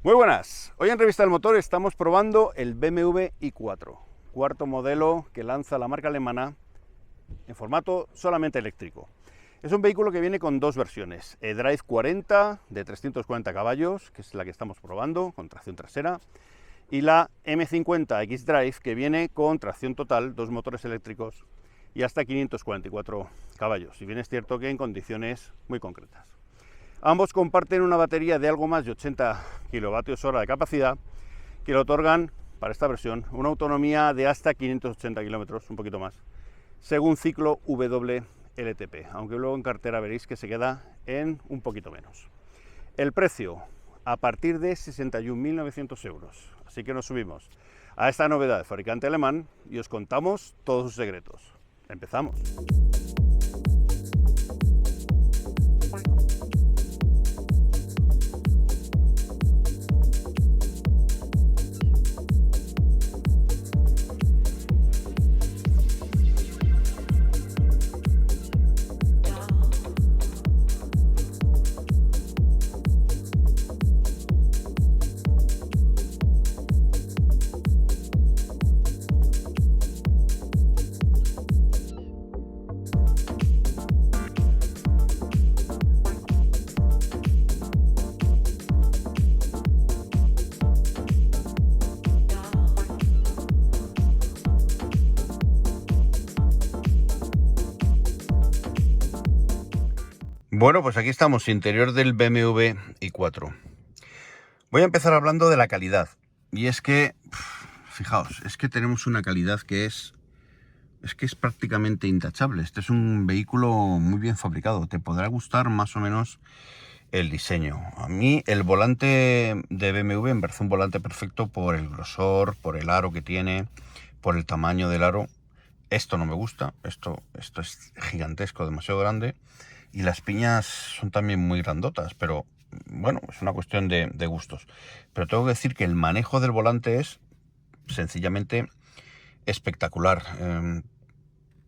Muy buenas, hoy en Revista del Motor estamos probando el BMW i4, cuarto modelo que lanza la marca alemana en formato solamente eléctrico. Es un vehículo que viene con dos versiones, eDrive 40 de 340 caballos, que es la que estamos probando, con tracción trasera, y la M50 xDrive, que viene con tracción total, dos motores eléctricos y hasta 544 caballos, si bien es cierto que en condiciones muy concretas. Ambos comparten una batería de algo más de 80 kWh de capacidad, que le otorgan, para esta versión, una autonomía de hasta 580 km, un poquito más, según ciclo WLTP, aunque luego en cartera veréis que se queda en un poquito menos. El precio, a partir de 61.900 euros, así que nos subimos a esta novedad de fabricante alemán y os contamos todos sus secretos. Empezamos. Bueno, pues aquí estamos, interior del BMW i4. Voy a empezar hablando de la calidad. Y es que, fijaos, es que tenemos una calidad que es prácticamente intachable. Este es un vehículo muy bien fabricado. Te podrá gustar más o menos el diseño. A mí el volante de BMW me parece un volante perfecto por el grosor, por el aro que tiene, por el tamaño del aro. Esto no me gusta, esto es gigantesco, demasiado grande. Y las piñas son también muy grandotas, pero bueno, es una cuestión de gustos. Pero tengo que decir que el manejo del volante es sencillamente espectacular.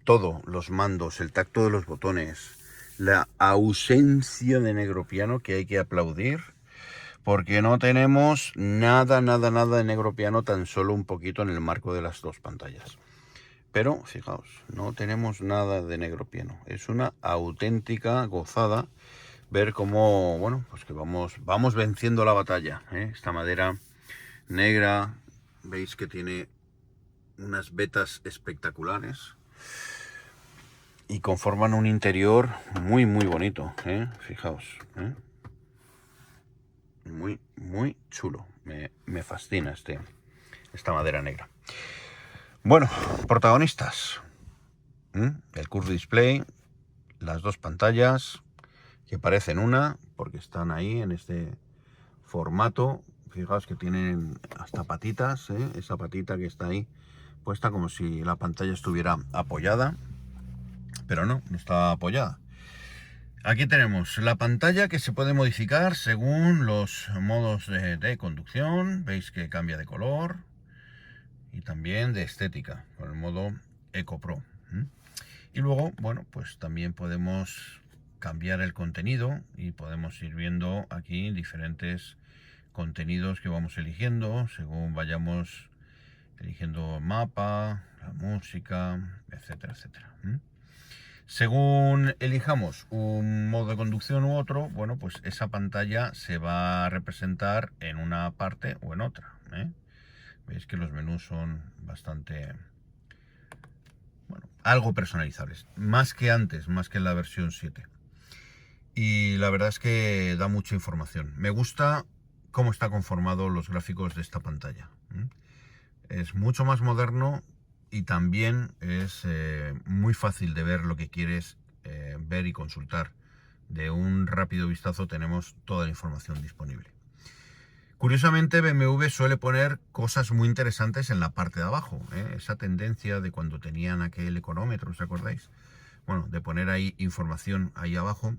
Todo, los mandos, el tacto de los botones, la ausencia de negro piano, que hay que aplaudir, porque no tenemos nada de negro piano, tan solo un poquito en el marco de las dos pantallas. Pero, fijaos, no tenemos nada de negro piano. Es una auténtica gozada ver cómo, bueno, pues que vamos venciendo la batalla, ¿eh? Esta madera negra, veis que tiene unas vetas espectaculares y conforman un interior muy bonito, ¿eh? Fijaos, ¿eh? Muy chulo. Me fascina esta madera negra. Bueno, protagonistas. El Curve Display, las dos pantallas que parecen una, porque están ahí en este formato. Fijaos que tienen hasta patitas, ¿eh? Esa patita que está ahí puesta como si la pantalla estuviera apoyada, pero no está apoyada. Aquí tenemos la pantalla que se puede modificar según los modos de conducción. Veis que cambia de color y también de estética con el modo Eco Pro. Y luego, bueno, pues también podemos cambiar el contenido y podemos ir viendo aquí diferentes contenidos que vamos eligiendo según vayamos eligiendo mapa, la música, etcétera, etcétera. Según elijamos un modo de conducción u otro, bueno, pues esa pantalla se va a representar en una parte o en otra, ¿eh? Veis que los menús son bastante, bueno, algo personalizables, más que antes, más que en la versión 7. Y la verdad es que da mucha información. Me gusta cómo está conformado los gráficos de esta pantalla. Es mucho más moderno y también es muy fácil de ver lo que quieres ver y consultar. De un rápido vistazo tenemos toda la información disponible. Curiosamente, BMW suele poner cosas muy interesantes en la parte de abajo, ¿eh? Esa tendencia de cuando tenían aquel económetro, ¿os acordáis? Bueno, de poner ahí información ahí abajo,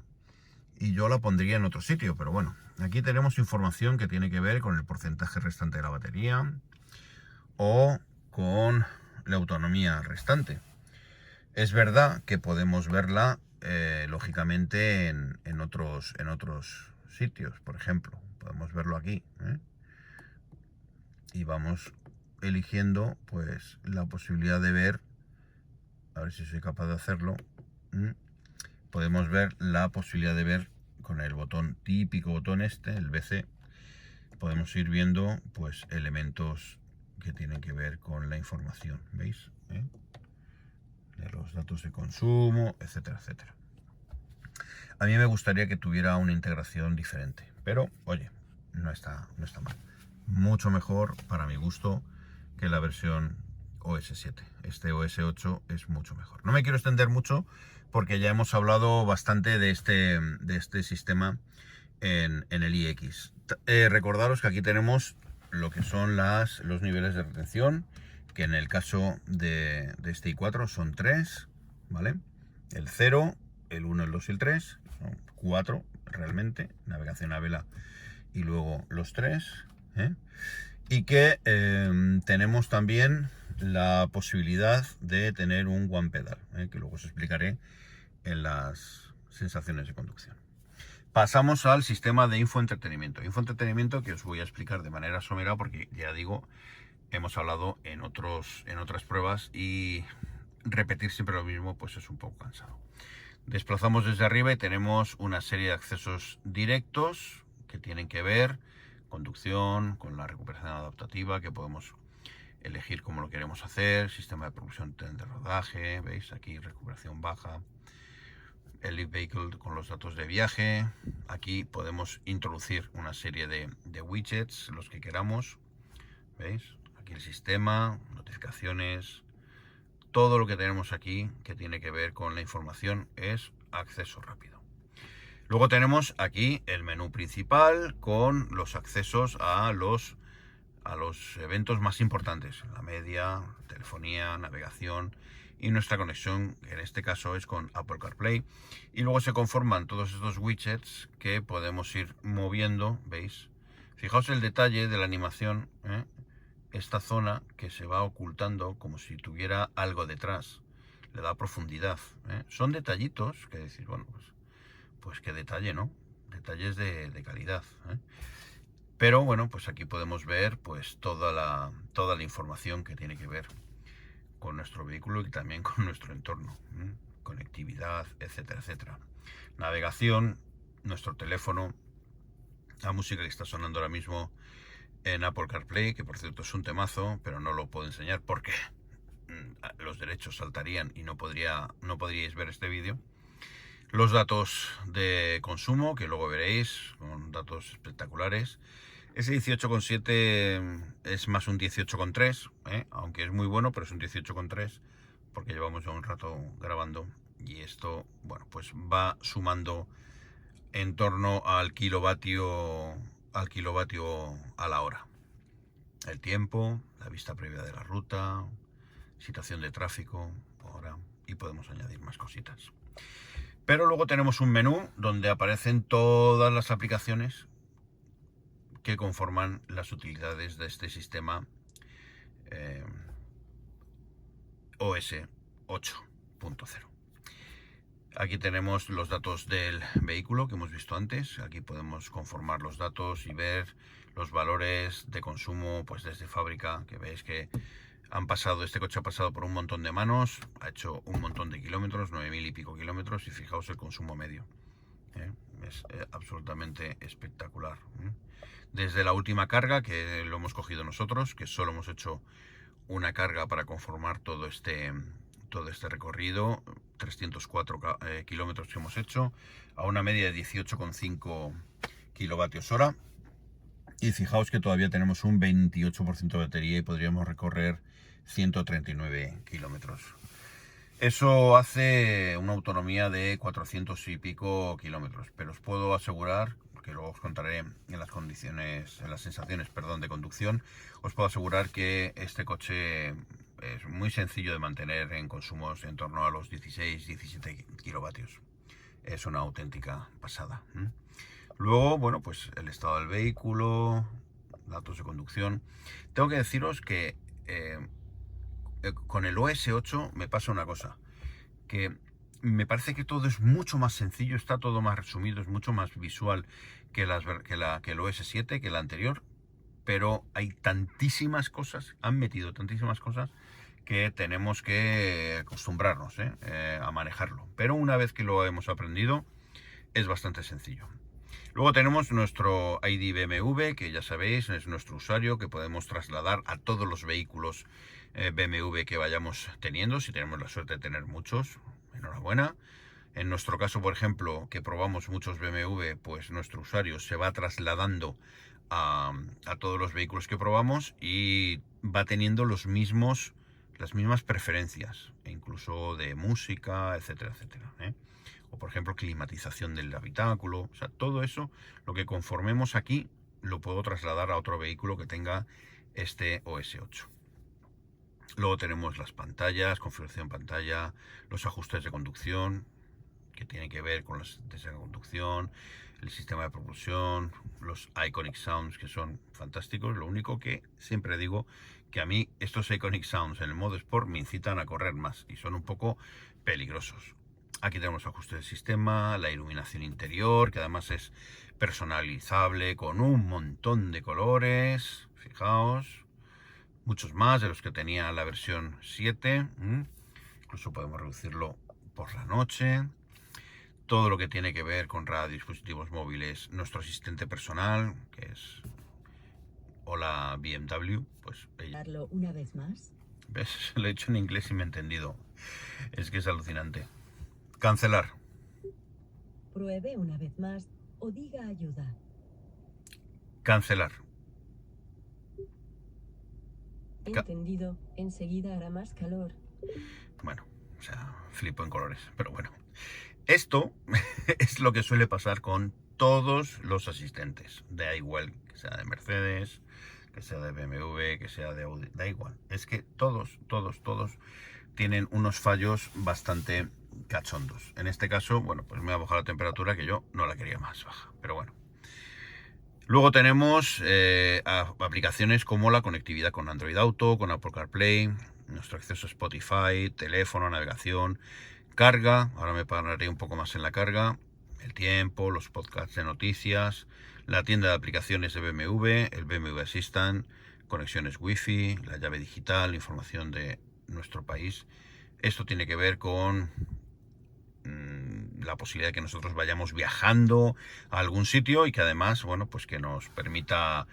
y yo la pondría en otro sitio, pero bueno, aquí tenemos información que tiene que ver con el porcentaje restante de la batería o con la autonomía restante. Es verdad que podemos verla lógicamente en otros sitios, por ejemplo, podemos verlo aquí, ¿eh? y vamos eligiendo pues la posibilidad de ver, a ver si soy capaz de hacerlo. Podemos ver la posibilidad de ver con el botón, típico botón este, el BC, podemos ir viendo pues elementos que tienen que ver con la información, ¿veis? De los datos de consumo, etcétera, etcétera. A mí me gustaría que tuviera una integración diferente, pero oye, no está mal. Mucho mejor para mi gusto que la versión OS 7. Este OS 8 es mucho mejor. No me quiero extender mucho porque ya hemos hablado bastante de este sistema en el iX. Recordaros que aquí tenemos lo que son los niveles de retención, que en el caso de este i4 son 3, ¿vale? El 0, el 1, el 2 y el 3, son 4 realmente, navegación a vela y luego los 3, y que tenemos también la posibilidad de tener un one pedal, que luego os explicaré en las sensaciones de conducción. Pasamos al sistema de infoentretenimiento. Infoentretenimiento que os voy a explicar de manera somera porque ya digo, hemos hablado en otras pruebas y repetir siempre lo mismo pues es un poco cansado. Desplazamos desde arriba y tenemos una serie de accesos directos que tienen que ver conducción, con la recuperación adaptativa, que podemos elegir cómo lo queremos hacer, sistema de propulsión de rodaje, veis aquí recuperación baja, el Lead Vehicle con los datos de viaje. Aquí podemos introducir una serie de widgets, los que queramos, veis, aquí el sistema, notificaciones, todo lo que tenemos aquí que tiene que ver con la información es acceso rápido. Luego tenemos aquí el menú principal con los accesos a los eventos más importantes, la media, telefonía, navegación y nuestra conexión, que en este caso es con Apple CarPlay. Y luego se conforman todos estos widgets que podemos ir moviendo, ¿veis? Fijaos el detalle de la animación, esta zona que se va ocultando como si tuviera algo detrás, le da profundidad. Son detallitos que decir, bueno, pues qué detalle, ¿no? Detalles de calidad. Pero bueno, pues aquí podemos ver pues toda la información que tiene que ver con nuestro vehículo y también con nuestro entorno. Conectividad, etcétera, etcétera. Navegación, nuestro teléfono, la música que está sonando ahora mismo en Apple CarPlay, que por cierto es un temazo, pero no lo puedo enseñar porque los derechos saltarían y no podríais ver este vídeo. Los datos de consumo, que luego veréis, con datos espectaculares. Ese 18,7 es más un 18,3, aunque es muy bueno, pero es un 18,3 porque llevamos ya un rato grabando y esto, bueno, pues va sumando en torno al kilovatio a la hora. El tiempo, la vista previa de la ruta, situación de tráfico, hora, y podemos añadir más cositas. Pero luego tenemos un menú donde aparecen todas las aplicaciones que conforman las utilidades de este sistema OS 8.0. Aquí tenemos los datos del vehículo que hemos visto antes. Aquí podemos conformar los datos y ver los valores de consumo pues desde fábrica, que veis que este coche ha pasado por un montón de manos, ha hecho un montón de kilómetros, 9.000 y pico kilómetros, y fijaos el consumo medio. Es absolutamente espectacular. Desde la última carga, que lo hemos cogido nosotros, que solo hemos hecho una carga para conformar todo este recorrido, 304 kilómetros que hemos hecho, a una media de 18,5 kilovatios hora. Y fijaos que todavía tenemos un 28% de batería y podríamos recorrer 139 kilómetros. Eso hace una autonomía de 400 y pico kilómetros, pero os puedo asegurar, que luego os contaré en las sensaciones de conducción, os puedo asegurar que este coche es muy sencillo de mantener en consumos en torno a los 16-17 kilovatios. Es una auténtica pasada. Luego, bueno, pues el estado del vehículo, datos de conducción. Tengo que deciros que con el OS 8 me pasa una cosa, que me parece que todo es mucho más sencillo, está todo más resumido, es mucho más visual que el OS 7, que el anterior, pero hay tantísimas cosas, han metido tantísimas cosas que tenemos que acostumbrarnos a manejarlo. Pero una vez que lo hemos aprendido, es bastante sencillo. Luego tenemos nuestro ID BMW, que ya sabéis, es nuestro usuario que podemos trasladar a todos los vehículos BMW que vayamos teniendo, si tenemos la suerte de tener muchos, enhorabuena. En nuestro caso, por ejemplo, que probamos muchos BMW, pues nuestro usuario se va trasladando a todos los vehículos que probamos y va teniendo las mismas preferencias, e incluso de música, etcétera, etcétera, o por ejemplo climatización del habitáculo. O sea, todo eso, lo que conformemos aquí, lo puedo trasladar a otro vehículo que tenga este OS 8. Luego tenemos las pantallas, configuración pantalla, los ajustes de conducción, que tienen que ver con los ajustes de conducción, el sistema de propulsión, los Iconic Sounds, que son fantásticos. Lo único que siempre digo, que a mí estos Iconic Sounds en el modo Sport me incitan a correr más y son un poco peligrosos. Aquí tenemos ajustes del sistema, la iluminación interior, que además es personalizable con un montón de colores, fijaos, muchos más de los que tenía la versión 7, incluso podemos reducirlo por la noche. Todo lo que tiene que ver con radio, dispositivos móviles, nuestro asistente personal, que es Hola BMW, pues ella. Una vez más. ¿Ves? Lo he hecho en inglés y me he entendido. Es que es alucinante. Cancelar. Pruebe una vez más o diga ayuda. Cancelar. Entendido. Enseguida hará más calor. Bueno, o sea, flipo en colores, pero bueno. Esto es lo que suele pasar con todos los asistentes. Da igual que sea de Mercedes, que sea de BMW, que sea de Audi, da igual. Es que todos tienen unos fallos bastante cachondos. En este caso, bueno, pues me voy a bajar la temperatura, que yo no la quería más baja, pero bueno. Luego tenemos aplicaciones como la conectividad con Android Auto, con Apple CarPlay, nuestro acceso a Spotify, teléfono, navegación, carga. Ahora me pararé un poco más en la carga, el tiempo, los podcasts de noticias, la tienda de aplicaciones de BMW, el BMW Assistant, conexiones Wi-Fi, la llave digital, información de nuestro país. Esto tiene que ver con la posibilidad de que nosotros vayamos viajando a algún sitio y que además, bueno, pues que nos permita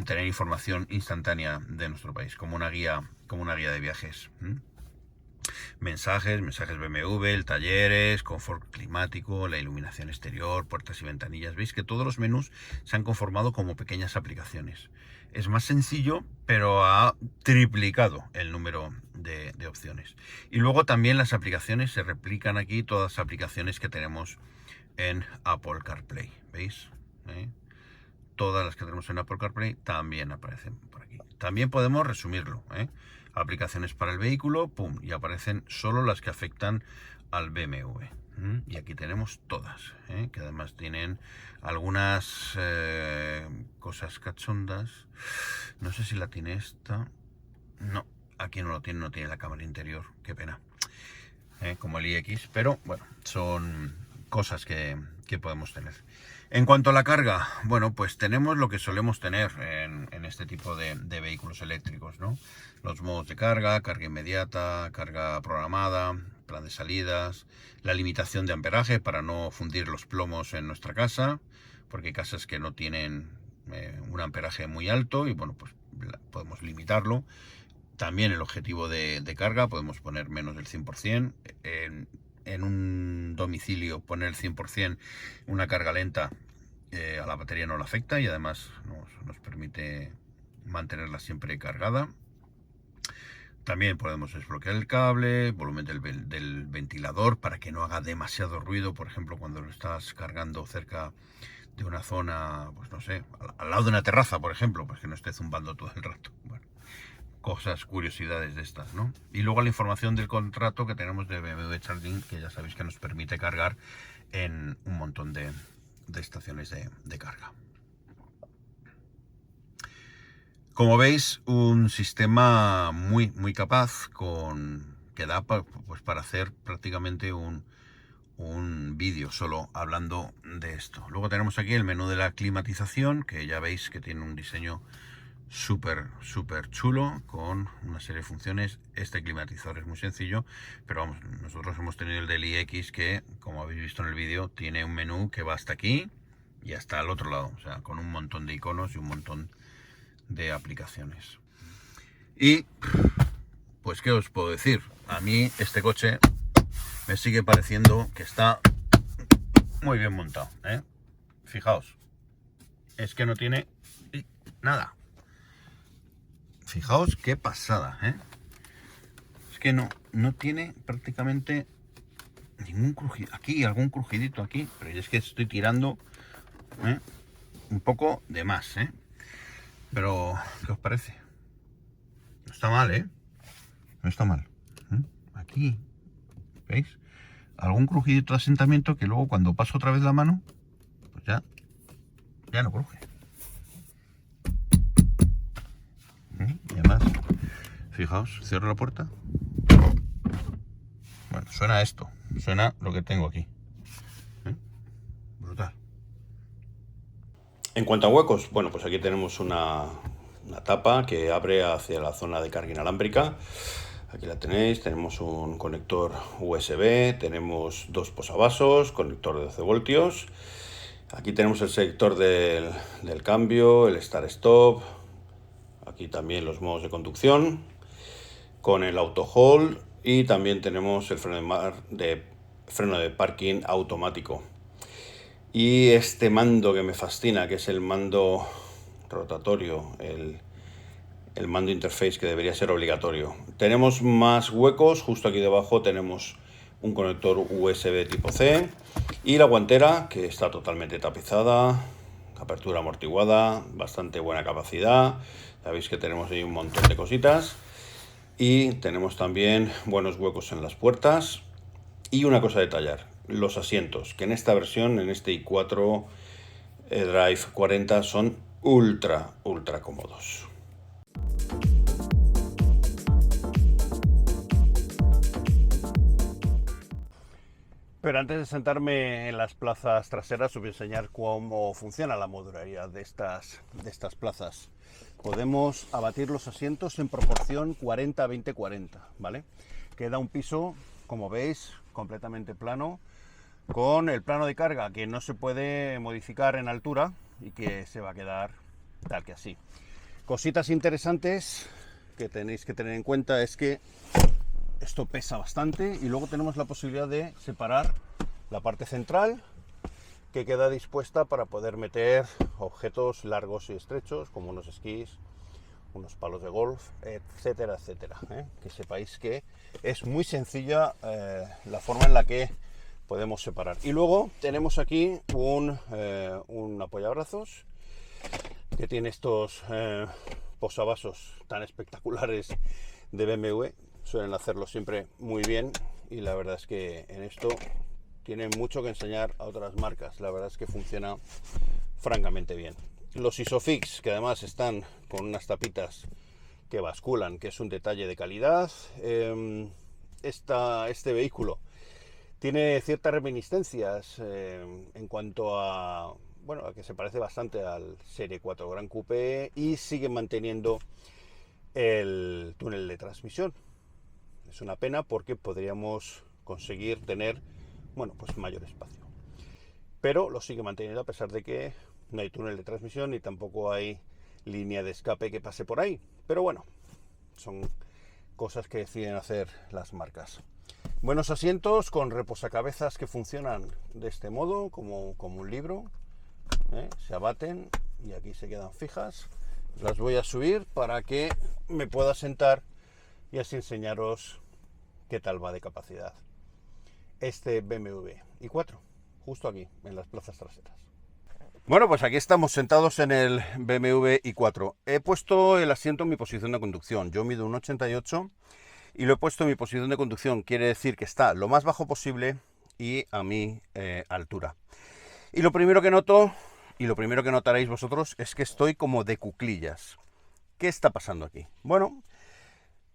tener información instantánea de nuestro país, como una guía de viajes. Mensajes BMW, el talleres, confort climático, la iluminación exterior, puertas y ventanillas. Veis que todos los menús se han conformado como pequeñas aplicaciones. Es más sencillo, pero ha triplicado el número de opciones. Y luego también las aplicaciones se replican aquí, todas las aplicaciones que tenemos en Apple CarPlay. ¿Veis? Todas las que tenemos en Apple CarPlay también aparecen por aquí. También podemos resumirlo. Aplicaciones para el vehículo, pum, y aparecen solo las que afectan al BMW. Y aquí tenemos todas, que además tienen algunas cosas cachondas. No sé si la tiene esta. No, aquí no lo tiene, no tiene la cámara interior, qué pena. Como el iX, pero bueno, son cosas que podemos tener. En cuanto a la carga, bueno, pues tenemos lo que solemos tener en este tipo de vehículos eléctricos, ¿no? Los modos de carga, carga inmediata, carga programada, plan de salidas, la limitación de amperaje para no fundir los plomos en nuestra casa, porque hay casas que no tienen un amperaje muy alto y bueno, pues podemos limitarlo. También el objetivo de carga, podemos poner menos del 100%. En un domicilio poner el 100%, una carga lenta, a la batería no la afecta y además nos permite mantenerla siempre cargada. También podemos desbloquear el cable, volumen del ventilador para que no haga demasiado ruido, por ejemplo, cuando lo estás cargando cerca de una zona, pues no sé, al lado de una terraza, por ejemplo, pues que no esté zumbando todo el rato. Bueno, cosas, curiosidades de estas, ¿no? Y luego la información del contrato que tenemos de BMW Charging, que ya sabéis que nos permite cargar en un montón de estaciones de carga. Como veis, un sistema muy capaz que da pues para hacer prácticamente un vídeo solo hablando de esto. Luego tenemos aquí el menú de la climatización, que ya veis que tiene un diseño súper chulo, con una serie de funciones. Este climatizador es muy sencillo, pero vamos, nosotros hemos tenido el del iX que, como habéis visto en el vídeo, tiene un menú que va hasta aquí y hasta al otro lado, o sea, con un montón de iconos y un montón de aplicaciones. Y pues, ¿qué os puedo decir? A mí este coche me sigue pareciendo que está muy bien montado, ¿eh? Fijaos, es que no tiene nada. Fijaos qué pasada, ¿eh? Es que no tiene prácticamente ningún crujido. Aquí, algún crujidito aquí, pero es que estoy tirando un poco de más, ¿eh? Pero, ¿qué os parece? No está mal, ¿eh? No está mal. Aquí, ¿veis? Algún crujidito de asentamiento que luego cuando paso otra vez la mano, pues ya no cruje. Y además, fijaos, cierro la puerta. Bueno, suena esto, suena lo que tengo aquí. Brutal. En cuanto a huecos, bueno, pues aquí tenemos una tapa que abre hacia la zona de carga inalámbrica. Aquí la tenéis, tenemos un conector USB, tenemos dos posavasos, conector de 12 voltios. Aquí tenemos el sector del cambio, el start-stop. Aquí también los modos de conducción con el auto hold, y también tenemos el freno de parking automático. Y este mando que me fascina, que es el mando rotatorio, el mando interface, que debería ser obligatorio. Tenemos más huecos, justo aquí debajo tenemos un conector USB tipo C y la guantera, que está totalmente tapizada, apertura amortiguada, bastante buena capacidad. Ya veis que tenemos ahí un montón de cositas. Y tenemos también buenos huecos en las puertas. Y una cosa a detallar, los asientos, que en esta versión, en este i4 Drive 40, son ultra cómodos. Pero antes de sentarme en las plazas traseras, os voy a enseñar cómo funciona la modularidad de estas plazas. Podemos abatir los asientos en proporción 40-20-40, ¿vale? Queda un piso, como veis, completamente plano, con el plano de carga que no se puede modificar en altura y que se va a quedar tal que así. Cositas interesantes que tenéis que tener en cuenta es que esto pesa bastante, y luego tenemos la posibilidad de separar la parte central, que queda dispuesta para poder meter objetos largos y estrechos como unos esquís, unos palos de golf, etcétera, etcétera. Que sepáis que es muy sencilla la forma en la que podemos separar. Y luego tenemos aquí un apoyabrazos que tiene estos posavasos tan espectaculares de BMW. Suelen hacerlo siempre muy bien, y la verdad es que en esto tienen mucho que enseñar a otras marcas. La verdad es que funciona francamente bien. Los Isofix, que además están con unas tapitas que basculan, que es un detalle de calidad. Este vehículo tiene ciertas reminiscencias en cuanto a, bueno, a que se parece bastante al Serie 4 Gran Coupé, y sigue manteniendo el túnel de transmisión. Es una pena porque podríamos conseguir tener, bueno, pues mayor espacio. Pero lo sigue manteniendo, a pesar de que no hay túnel de transmisión ni tampoco hay línea de escape que pase por ahí. Pero bueno, son cosas que deciden hacer las marcas. Buenos asientos con reposacabezas que funcionan de este modo, como un libro. Se abaten y aquí se quedan fijas. Las voy a subir para que me pueda sentar y así enseñaros qué tal va de capacidad este BMW i4, justo aquí en las plazas traseras. Bueno, pues aquí estamos sentados en el BMW i4. He puesto el asiento en mi posición de conducción. Yo mido 1,88 y lo he puesto en mi posición de conducción. Quiere decir que está lo más bajo posible y a mi altura. Y lo primero que noto, y lo primero que notaréis vosotros, es que estoy como de cuclillas. ¿Qué está pasando aquí? Bueno,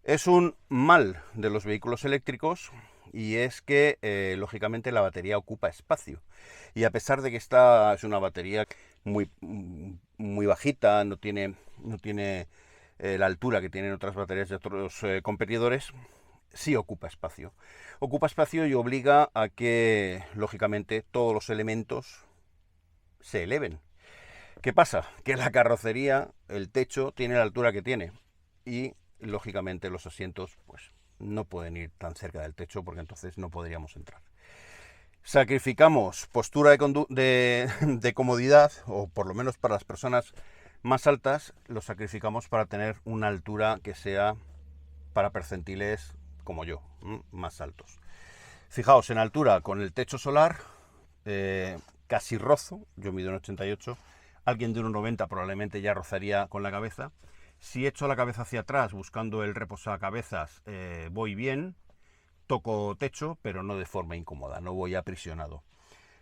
es un mal de los vehículos eléctricos, y es que lógicamente la batería ocupa espacio, y a pesar de que esta es una batería muy muy bajita, no tiene la altura que tienen otras baterías de otros competidores, sí ocupa espacio. Ocupa espacio y obliga a que, lógicamente, todos los elementos se eleven. ¿Qué pasa? Que la carrocería, el techo, tiene la altura que tiene y, lógicamente, los asientos pues no pueden ir tan cerca del techo porque entonces no podríamos entrar. Sacrificamos postura de comodidad, o por lo menos para las personas más altas, lo sacrificamos para tener una altura que sea para percentiles como yo, más altos. Fijaos, en altura con el techo solar, casi rozo, yo mido un 88, alguien de 1,90 probablemente ya rozaría con la cabeza. Si echo la cabeza hacia atrás buscando el reposacabezas, voy bien, toco techo, pero no de forma incómoda, no voy aprisionado.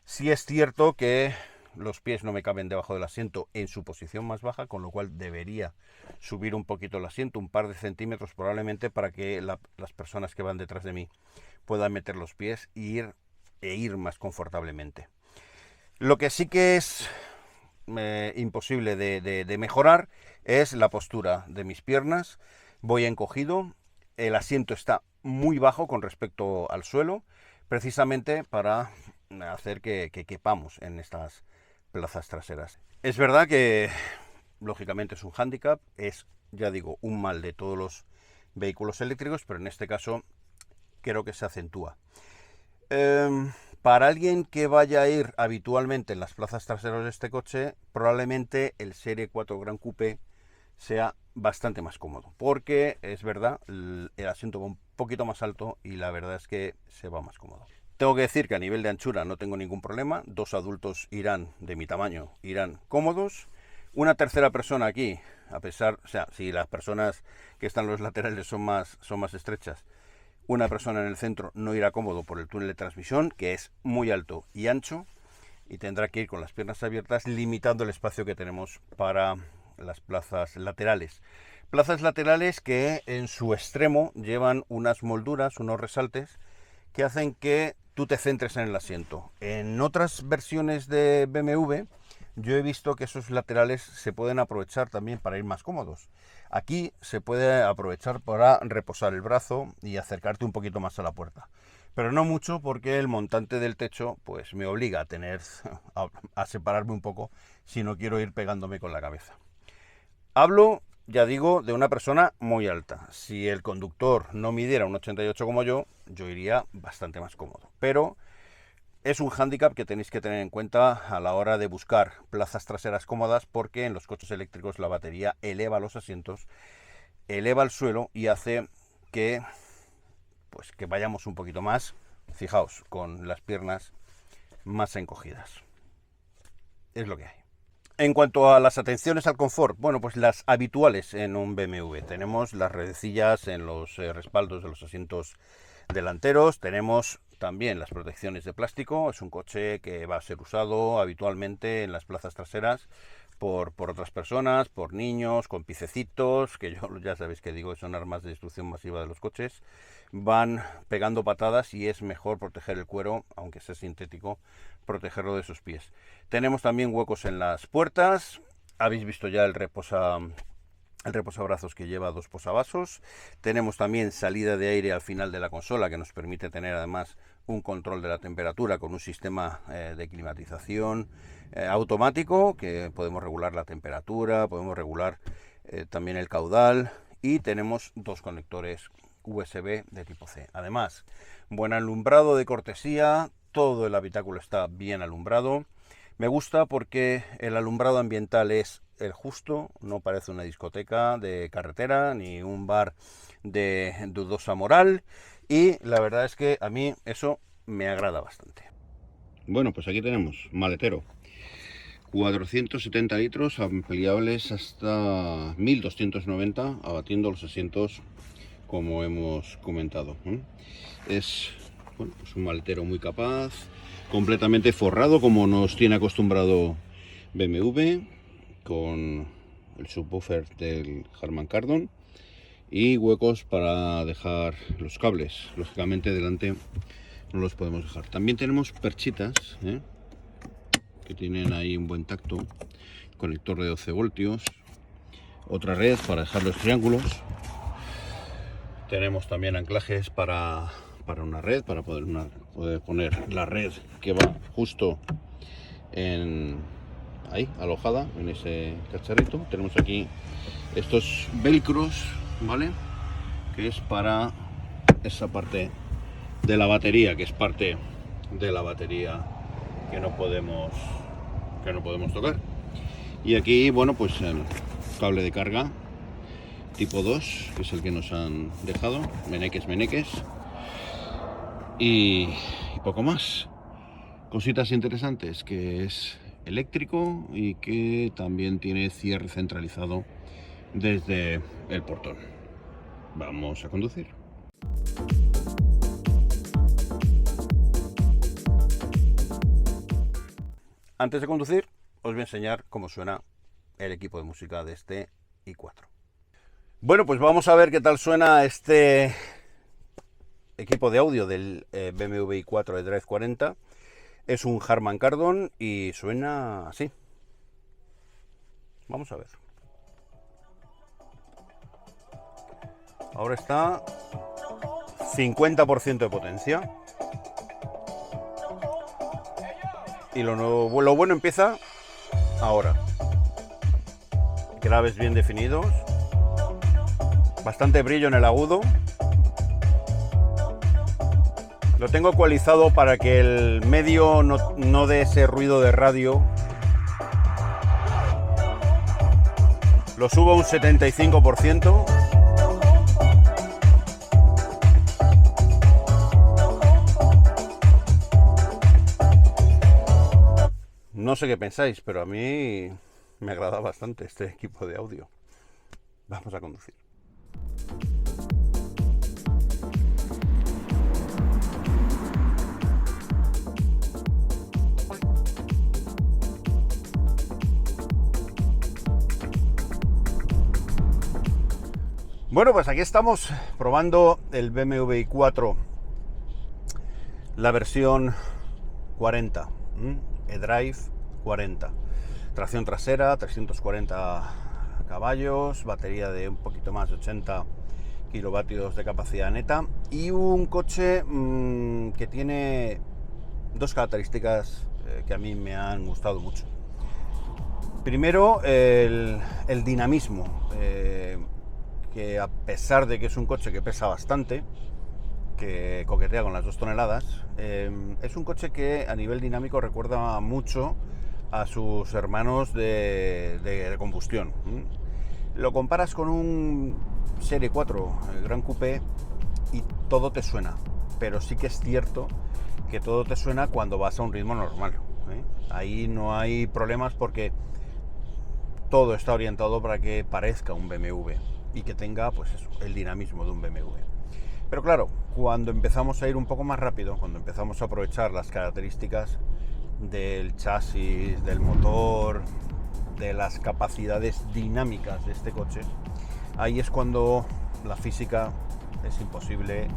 Sí es cierto que los pies no me caben debajo del asiento en su posición más baja, con lo cual debería subir un poquito el asiento, un par de centímetros probablemente, para que las personas que van detrás de mí puedan meter los pies e ir más confortablemente. Lo que sí que es imposible de mejorar es la postura de mis piernas. Voy encogido, el asiento está muy bajo con respecto al suelo, precisamente para hacer que quepamos en estas plazas traseras. Es verdad que lógicamente es un hándicap, es, ya digo, un mal de todos los vehículos eléctricos, pero en este caso creo que se acentúa. Para alguien que vaya a ir habitualmente en las plazas traseras de este coche, probablemente el Serie 4 Gran Coupé sea bastante más cómodo, porque es verdad, el asiento va un poquito más alto y la verdad es que se va más cómodo. Tengo que decir que a nivel de anchura no tengo ningún problema, dos adultos irán de mi tamaño, irán cómodos. Una tercera persona aquí, a pesar, o sea, si las personas que están en los laterales son más estrechas, una persona en el centro no irá cómodo por el túnel de transmisión, que es muy alto y ancho, y tendrá que ir con las piernas abiertas, limitando el espacio que tenemos para las plazas laterales. Plazas laterales que en su extremo llevan unas molduras, unos resaltes, que hacen que tú te centres en el asiento. En otras versiones de BMW, yo he visto que esos laterales se pueden aprovechar también para ir más cómodos. Aquí se puede aprovechar para reposar el brazo y acercarte un poquito más a la puerta. Pero no mucho, porque el montante del techo pues me obliga a separarme un poco si no quiero ir pegándome con la cabeza. Hablo, ya digo, de una persona muy alta. Si el conductor no midiera un 88 como yo iría bastante más cómodo. Pero es un hándicap que tenéis que tener en cuenta a la hora de buscar plazas traseras cómodas, porque en los coches eléctricos la batería eleva los asientos, eleva el suelo y hace que vayamos un poquito más, fijaos, con las piernas más encogidas. Es lo que hay. En cuanto a las atenciones al confort, bueno, pues las habituales en un BMW. Tenemos las redecillas en los respaldos de los asientos delanteros, tenemos también las protecciones de plástico. Es un coche que va a ser usado habitualmente en las plazas traseras por otras personas, por niños, con piececitos, que yo ya sabéis que digo, son armas de destrucción masiva de los coches. Van pegando patadas y es mejor proteger el cuero, aunque sea sintético, protegerlo de sus pies. Tenemos también huecos en las puertas. Habéis visto ya el reposabrazos que lleva dos posavasos. Tenemos también salida de aire al final de la consola, que nos permite tener además un control de la temperatura con un sistema de climatización automático, que podemos regular la temperatura, podemos regular también el caudal, y tenemos dos conectores USB de tipo C. Además, buen alumbrado de cortesía, todo el habitáculo está bien alumbrado. Me gusta porque el alumbrado ambiental es el justo, no parece una discoteca de carretera ni un bar de dudosa moral, y la verdad es que a mí eso me agrada bastante. Bueno, pues aquí tenemos maletero. 470 litros ampliables hasta 1290, abatiendo los asientos como hemos comentado. Es bueno, pues un maletero muy capaz, completamente forrado como nos tiene acostumbrado BMW, con el subwoofer del Harman Kardon y huecos para dejar los cables. Lógicamente delante no los podemos dejar. También tenemos perchitas, que tienen ahí un buen tacto. conector de 12 voltios, otra red para dejar los triángulos. Tenemos también anclajes para una red, para poder poner la red que va justo ahí, alojada en ese cacharrito. Tenemos aquí estos velcros, ¿vale? Que es para esa parte de la batería, que es parte de la batería que no podemos tocar. Y aquí, bueno, pues el cable de carga tipo 2, que es el que nos han dejado, meneques. Y poco más. Cositas interesantes, que es eléctrico y que también tiene cierre centralizado desde el portón. Vamos a conducir. Antes de conducir, os voy a enseñar cómo suena el equipo de música de este i4. Bueno, pues vamos a ver qué tal suena este equipo de audio del BMW i4 eDrive 40. Es un Harman Kardon y suena así. Vamos a ver. Ahora está 50% de potencia. Y lo bueno empieza ahora. Graves bien definidos. Bastante brillo en el agudo. Lo tengo ecualizado para que el medio no dé ese ruido de radio. Lo subo a un 75%. No sé qué pensáis, pero a mí me agrada bastante este equipo de audio. Vamos a conducir. Bueno, pues aquí estamos probando el BMW i4, la versión 40, eDrive 40. Tracción trasera, 340 caballos, batería de un poquito más de 80 kilovatios de capacidad neta y un coche que tiene dos características que a mí me han gustado mucho. Primero, el dinamismo. Que a pesar de que es un coche que pesa bastante, que coquetea con las 2 toneladas, es un coche que a nivel dinámico recuerda mucho a sus hermanos de combustión. Lo comparas con un Serie 4 Gran Coupé y todo te suena, pero sí que es cierto que todo te suena cuando vas a un ritmo normal. Ahí no hay problemas porque todo está orientado para que parezca un BMW y que tenga pues eso, el dinamismo de un BMW. Pero claro, cuando empezamos a ir un poco más rápido, cuando empezamos a aprovechar las características del chasis, del motor, de las capacidades dinámicas de este coche, ahí es cuando la física es imposible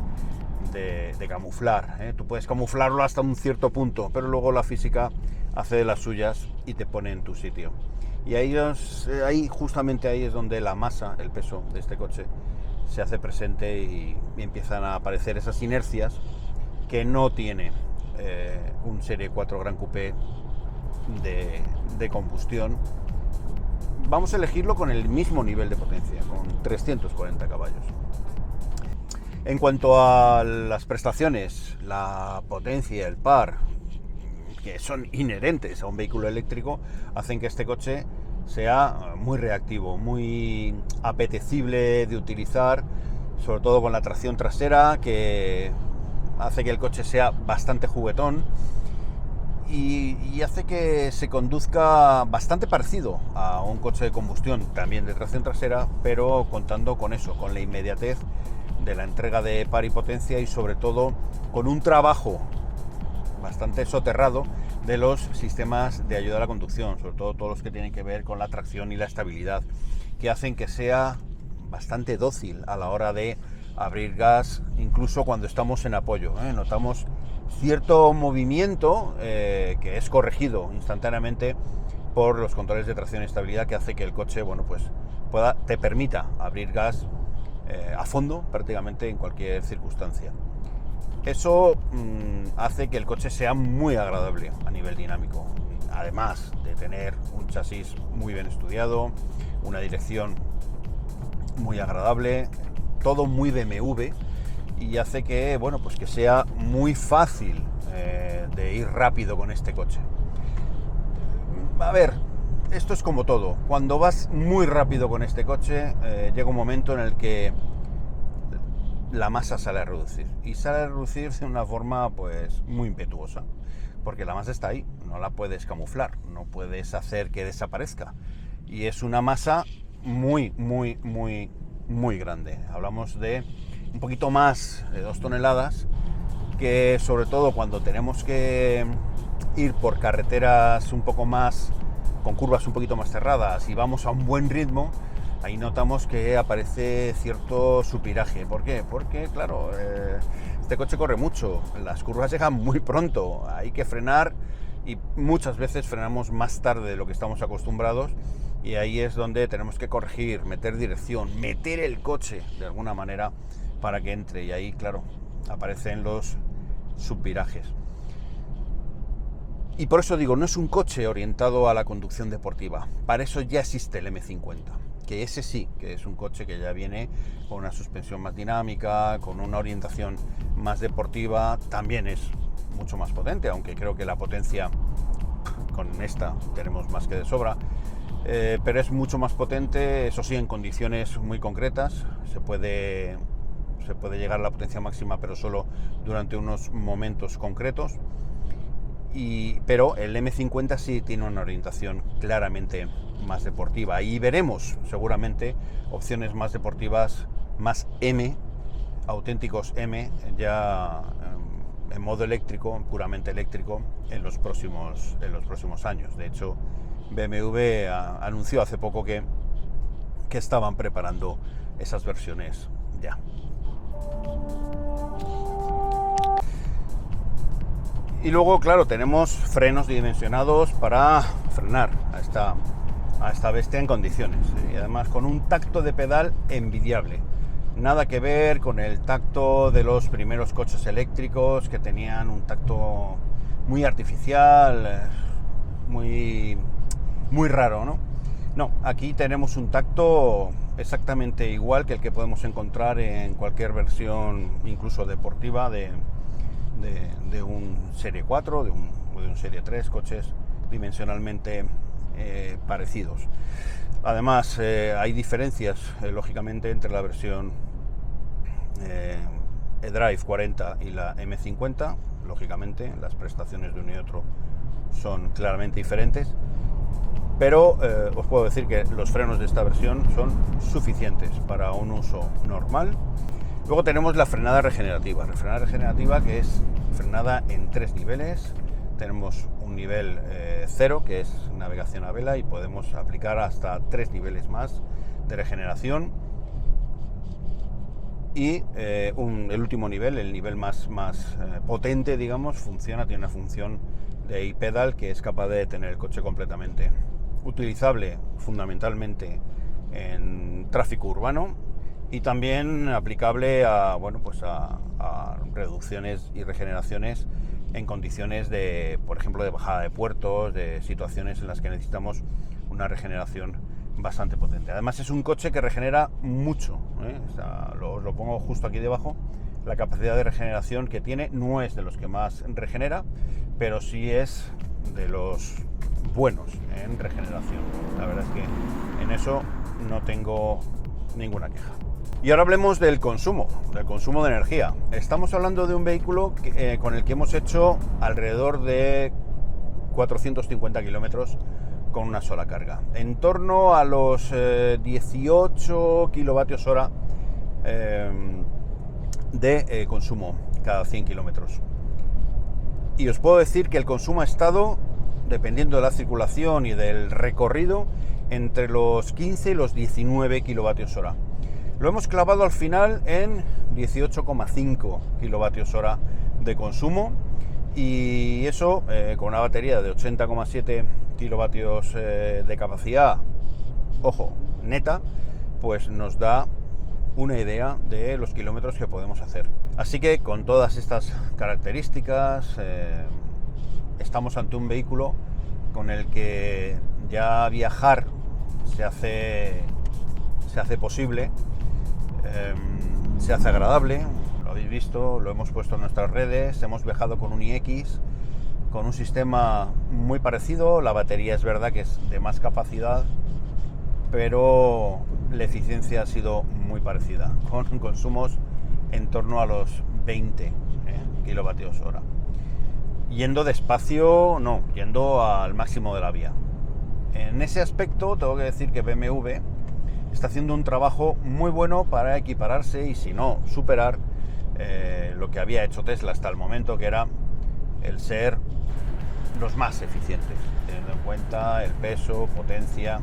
de camuflar. Tú puedes camuflarlo hasta un cierto punto, pero luego la física hace de las suyas y te pone en tu sitio. Y justamente ahí es donde la masa, el peso de este coche se hace presente y empiezan a aparecer esas inercias que no tiene un Serie 4 Gran Coupé de combustión. Vamos a elegirlo con el mismo nivel de potencia, con 340 caballos. En cuanto a las prestaciones, la potencia, el par, que son inherentes a un vehículo eléctrico, hacen que este coche sea muy reactivo, muy apetecible de utilizar, sobre todo con la tracción trasera, que hace que el coche sea bastante juguetón y hace que se conduzca bastante parecido a un coche de combustión, también de tracción trasera, pero contando con eso, con la inmediatez de la entrega de par y potencia y sobre todo con un trabajo bastante soterrado de los sistemas de ayuda a la conducción, sobre todo todos los que tienen que ver con la tracción y la estabilidad, que hacen que sea bastante dócil a la hora de abrir gas, incluso cuando estamos en apoyo. Notamos cierto movimiento que es corregido instantáneamente por los controles de tracción y estabilidad, que hace que el coche, bueno, pues te permita abrir gas a fondo prácticamente en cualquier circunstancia. Eso hace que el coche sea muy agradable a nivel dinámico, además de tener un chasis muy bien estudiado, una dirección muy agradable, todo muy BMW, y hace que, bueno, pues que sea muy fácil de ir rápido con este coche. A ver, esto es como todo. Cuando vas muy rápido con este coche, llega un momento en el que la masa sale a reducir. Y sale a reducir de una forma pues muy impetuosa. Porque la masa está ahí, no la puedes camuflar, no puedes hacer que desaparezca. Y es una masa muy grande. Hablamos de un poquito más de 2 toneladas, que sobre todo cuando tenemos que ir por carreteras un poco más, con curvas un poquito más cerradas y vamos a un buen ritmo, ahí notamos que aparece cierto supiraje. ¿Por qué? Porque, claro, este coche corre mucho, las curvas llegan muy pronto, hay que frenar y muchas veces frenamos más tarde de lo que estamos acostumbrados, y ahí es donde tenemos que corregir, meter dirección, meter el coche de alguna manera para que entre, y ahí, claro, aparecen los subvirajes. Y por eso digo, no es un coche orientado a la conducción deportiva. Para eso ya existe el M50, que ese sí, que es un coche que ya viene con una suspensión más dinámica, con una orientación más deportiva. También es mucho más potente, aunque creo que la potencia con esta tenemos más que de sobra. Pero es mucho más potente, eso sí, en condiciones muy concretas. Se puede llegar a la potencia máxima, pero solo durante unos momentos concretos. Pero el M50 sí tiene una orientación claramente más deportiva, y veremos seguramente opciones más deportivas, más M, auténticos M, ya en modo eléctrico, puramente eléctrico, en los próximos años. De hecho, BMW anunció hace poco que estaban preparando esas versiones ya. Y luego, claro, tenemos frenos dimensionados para frenar a esta bestia en condiciones, y además con un tacto de pedal envidiable. Nada que ver con el tacto de los primeros coches eléctricos, que tenían un tacto muy artificial, muy raro, ¿no? No, aquí tenemos un tacto exactamente igual que el que podemos encontrar en cualquier versión, incluso deportiva, de un Serie 4 o de un Serie 3, coches dimensionalmente parecidos. Además, hay diferencias, lógicamente, entre la versión eDrive 40 y la M50. Lógicamente, las prestaciones de uno y otro son claramente diferentes, pero os puedo decir que los frenos de esta versión son suficientes para un uso normal. Luego tenemos la frenada regenerativa. La frenada regenerativa, que es frenada en 3 niveles. Tenemos un nivel 0, que es navegación a vela, y podemos aplicar hasta 3 niveles más de regeneración. Y el último nivel, el nivel más potente, digamos, tiene una función de e-pedal que es capaz de detener el coche completamente. Utilizable fundamentalmente en tráfico urbano, y también aplicable a reducciones y regeneraciones en condiciones de, por ejemplo, de bajada de puertos, de situaciones en las que necesitamos una regeneración bastante potente. Además, es un coche que regenera mucho, ¿eh? O sea, lo pongo justo aquí debajo. La capacidad de regeneración que tiene no es de los que más regenera, pero sí es de los buenos en regeneración. La verdad es que en eso no tengo ninguna queja. Y ahora hablemos del consumo de energía. Estamos hablando de un vehículo con el que hemos hecho alrededor de 450 kilómetros con una sola carga, en torno a los 18 kilovatios hora de consumo cada 100 kilómetros. Y os puedo decir que el consumo ha estado, dependiendo de la circulación y del recorrido, entre los 15 y los 19 kilovatios hora. Lo hemos clavado al final en 18,5 kilovatios hora de consumo, Y eso, con una batería de 80,7 kilovatios de capacidad, ojo, neta, pues nos da una idea de los kilómetros que podemos hacer. Así que con todas estas características, estamos ante un vehículo con el que ya viajar se hace posible, se hace agradable. Lo habéis visto, lo hemos puesto en nuestras redes, hemos viajado con un iX, con un sistema muy parecido. La batería es verdad que es de más capacidad, pero la eficiencia ha sido muy parecida, con consumos en torno a los 20 kilovatios hora. Yendo despacio, no, yendo al máximo de la vía. En ese aspecto tengo que decir que BMW está haciendo un trabajo muy bueno para equipararse y, si no, superar lo que había hecho Tesla hasta el momento, que era el ser los más eficientes, teniendo en cuenta el peso, potencia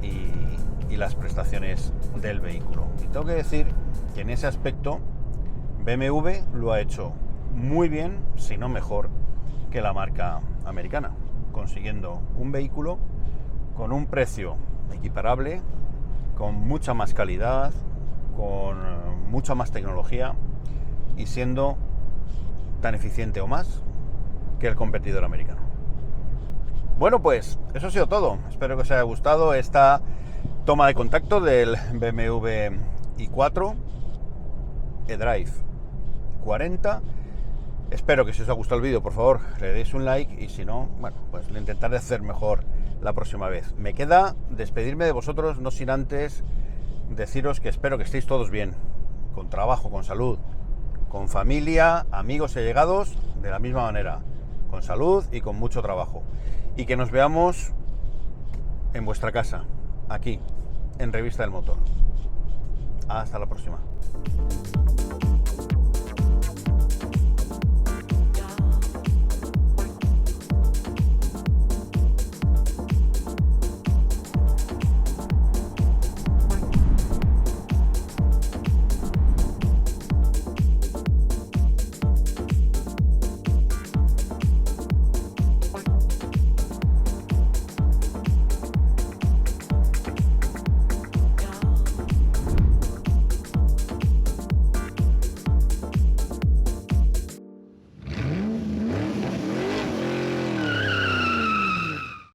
y las prestaciones del vehículo. Y tengo que decir que en ese aspecto BMW lo ha hecho muy bien, si no mejor, que la marca americana, consiguiendo un vehículo con un precio equiparable, con mucha más calidad, con mucha más tecnología y siendo tan eficiente o más que el competidor americano. Bueno, pues eso ha sido todo. Espero que os haya gustado esta toma de contacto del BMW i4 eDrive 40. Espero que si os ha gustado el vídeo, por favor, le deis un like, y si no, bueno, pues lo intentaré hacer mejor la próxima vez. Me queda despedirme de vosotros, no sin antes deciros que espero que estéis todos bien, con trabajo, con salud, con familia, amigos y allegados, de la misma manera, con salud y con mucho trabajo. Y que nos veamos en vuestra casa, aquí, en Revista del Motor. Hasta la próxima.